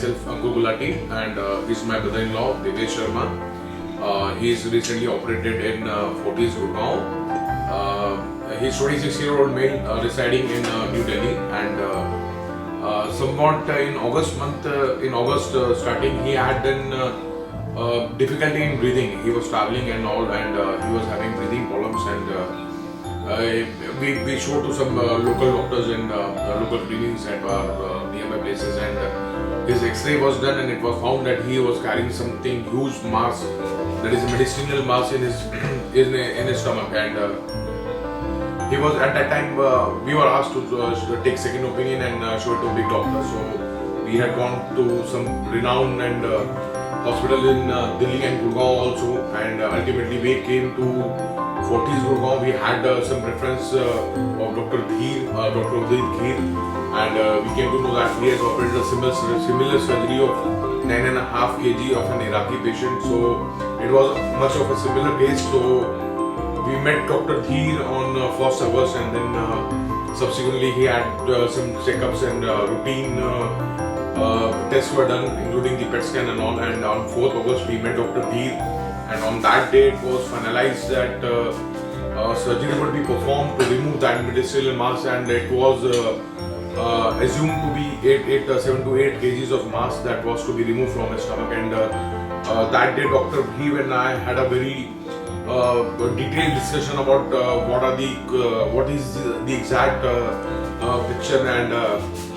myself Ankur Gulati, and this is my brother-in-law Devesh Sharma. He is recently operated in Fortis, Gurugram. He's 26-year-old male residing in New Delhi, and somewhat in August starting, he had then difficulty in breathing. He was traveling and all, and he was having breathing problems, and we showed to some local doctors in local clinics at our nearby places, and his X-ray was done, and it was found that he was carrying something huge mass, that is a medicinal mass in his in his stomach, and he was at that time we were asked to take second opinion and show it to a big doctor. So we had gone to some renowned and hospital in Delhi and Gurugram also, and ultimately we came to Fortis Gurugram. We had some reference of Dr. Dhir, Dr. Udgeath, and we came to know that he has operated a similar surgery of 9.5 kg of an Iraqi patient. So it was much of a similar case. So we met Dr. Dhir on 1st August, and then subsequently he had some checkups and routine tests were done, including the PET scan and all. And on 4th August we met Dr. Dhir, and on that day it was finalized that surgery would be performed to remove that medicinal mass, and it was assumed to be 7 to 8 kgs of mass that was to be removed from his stomach. And that day Dr. Dhir and I had a very detailed discussion about what is the exact picture, and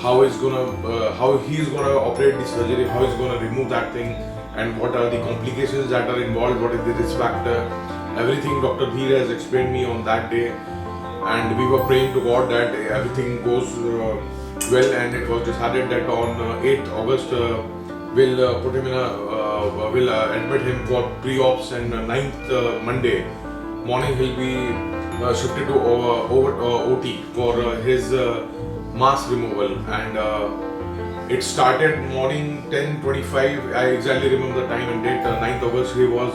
how he is gonna operate the surgery, how he is gonna remove that thing, and what are the complications that are involved, what is the risk factor. Everything Dr. Dhir has explained me on that day, and we were praying to God that everything goes well, and it was decided that on 8th August we'll put him in we'll admit him for pre-ops, and 9th Monday morning he'll be shifted to OT for his mass removal. And it started morning 10:25. I exactly remember the time and date. 9th August he was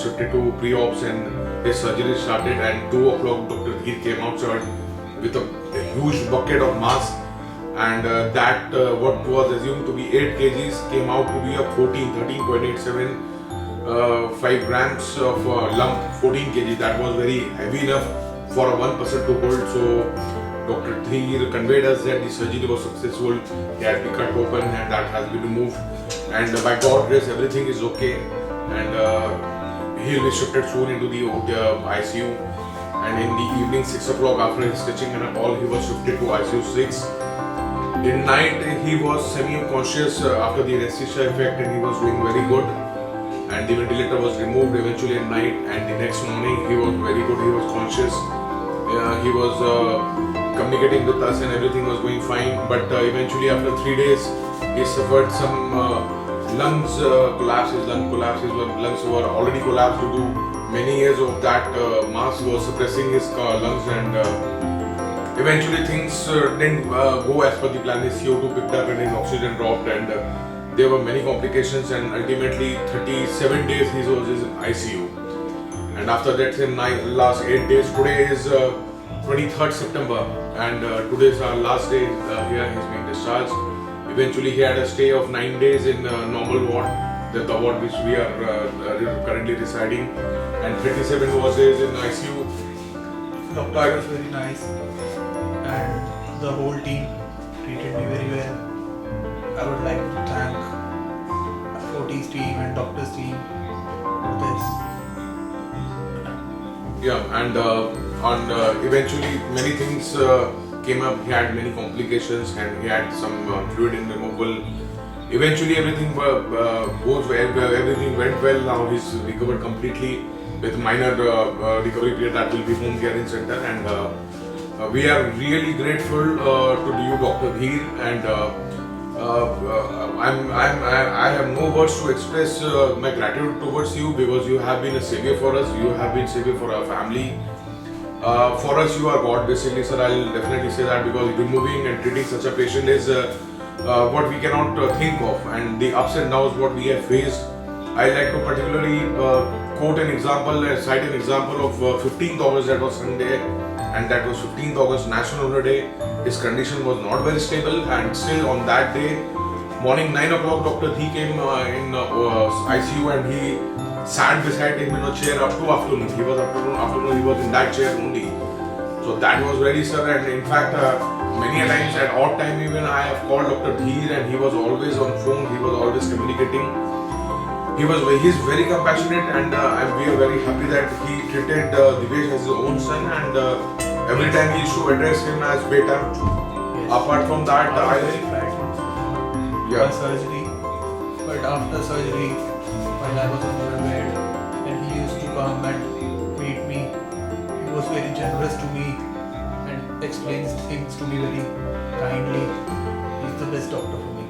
shifted to pre-ops, and his surgery started. And 2 o'clock Dr. Dhir came outside with a huge bucket of mass, and that what was assumed to be 8 kgs came out to be a 13.87 5 grams of lump, 14 kg. That was very heavy enough for a one person to hold. So Dr. Dhir conveyed us that the surgery was successful. He had been cut open, and that has been removed. And by God's grace, everything is okay. And he will be shifted soon into the ICU. And in the evening, 6 o'clock, after his stitching and all, he was shifted to ICU 6. In night, he was semi-unconscious after the anesthesia effect, and he was doing very good. And the ventilator was removed eventually at night, and the next morning he was very good. He was conscious. He was communicating with us, and everything was going fine. But eventually, after 3 days, he suffered some lungs collapse. His lung collapse. His lungs were already collapsed due to many years of that mass was suppressing his lungs, and eventually things didn't go as per the plan. His CO2 picked up and his oxygen dropped, and there were many complications, and ultimately 37 days he was in ICU. And after that, in last 8 days, today is 23rd September, and today is our last day here. He's being discharged. Eventually he had a stay of 9 days in normal ward, the ward which we are currently residing, and 37 was days in ICU. Doctor was very nice, and the whole team treated me very well. I would like to thank Fortis team and doctor's team for this. Yeah, and eventually many things came up. He had many complications, and he had some fluid in removal. Eventually everything everything went well. Now he's recovered completely with minor recovery period that will be home care in center, and we are really grateful to you, Dr. Dhir, and I have no words to express my gratitude towards you, because you have been a savior for us. You have been savior for our family. For us, you are God, basically, sir. I'll definitely say that, because removing and treating such a patient is what we cannot think of, and the ups and downs what we have faced. I like to particularly quote an example, cite an example of 15th August, that was Sunday, and that was 15th August, National Holiday. His condition was not very stable, and still on that day Morning 9 o'clock, Dr. Dhir came in ICU and he sat beside him in a chair up to afternoon. He was afternoon, he was in that chair only. So that was very sir, and in fact, many a times at odd time even I have called Dr. Dhir and he was always on phone. He was always communicating. He's very compassionate, and we are very happy that he treated Divesh as his own son, and every time he used to address him as beta. Yes. Apart from that, I was very frightened yeah. by surgery, but after surgery, while I was on the bed, and he used to come and meet me. He was very generous to me and explains things to me very kindly. He's the best doctor for me.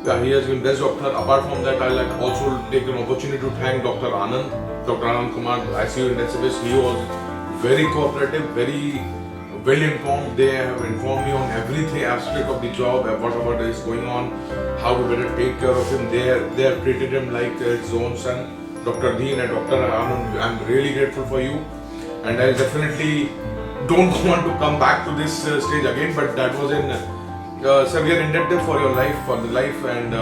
Yeah, he has been best doctor. Apart from that, I like also take an opportunity to thank Dr. Anand, Dr. Anand Kumar, ICU intensivist. He was very cooperative, very well informed. They have informed me on everything aspect of the job, whatever is going on, how to better take care of him. They have treated him like his own son. Dr. Dhir and Dr. Anand, I'm really grateful for you, and I definitely don't want to come back to this stage again. But that was in. Sir, we are indebted for your life, for the life, and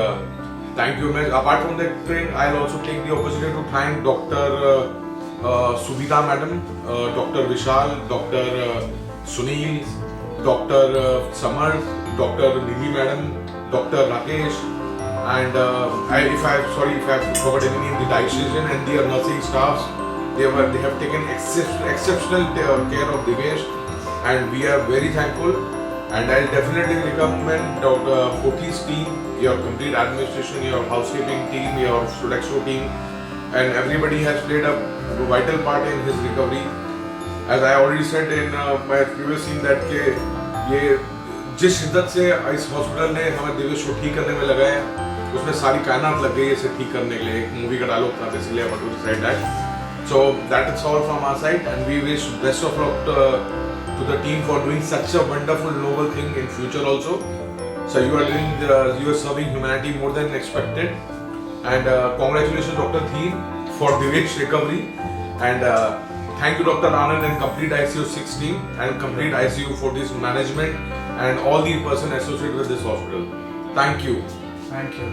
thank you much. Apart from that train, I'll also take the opportunity to thank Dr. Subhita Madam, Dr. Vishal, Dr. Sunil, Dr. Samar, Dr. Nidhi Madam, Dr. Rakesh, and if I forgot any of the dietitian and their nursing staffs, they have taken exceptional care of Divesh, and we are very thankful. And I'll definitely recommend Dr. Fortis team, your complete administration, your housekeeping team, your Sodexo team, and everybody has played a vital part in his recovery. As I already said in my previous scene that के ये जिस शिद्दत से इस hospital ने हमें दिवेश को ठीक करने में लगाया, उसमें सारी कायनात लग गई इसे ठीक करने के लिए. एक मूवी का डायलॉग था, इसलिए I want to decide that. So that is all from our side, and we wish best of luck to the team for doing such a wonderful, noble thing in future also. So you are serving humanity more than expected, and congratulations Dr. Dhir for Divesh's recovery, and thank you Dr. Anand and complete ICU 6 team and complete ICU Fortis management and all the person associated with this hospital. Thank you. Thank you.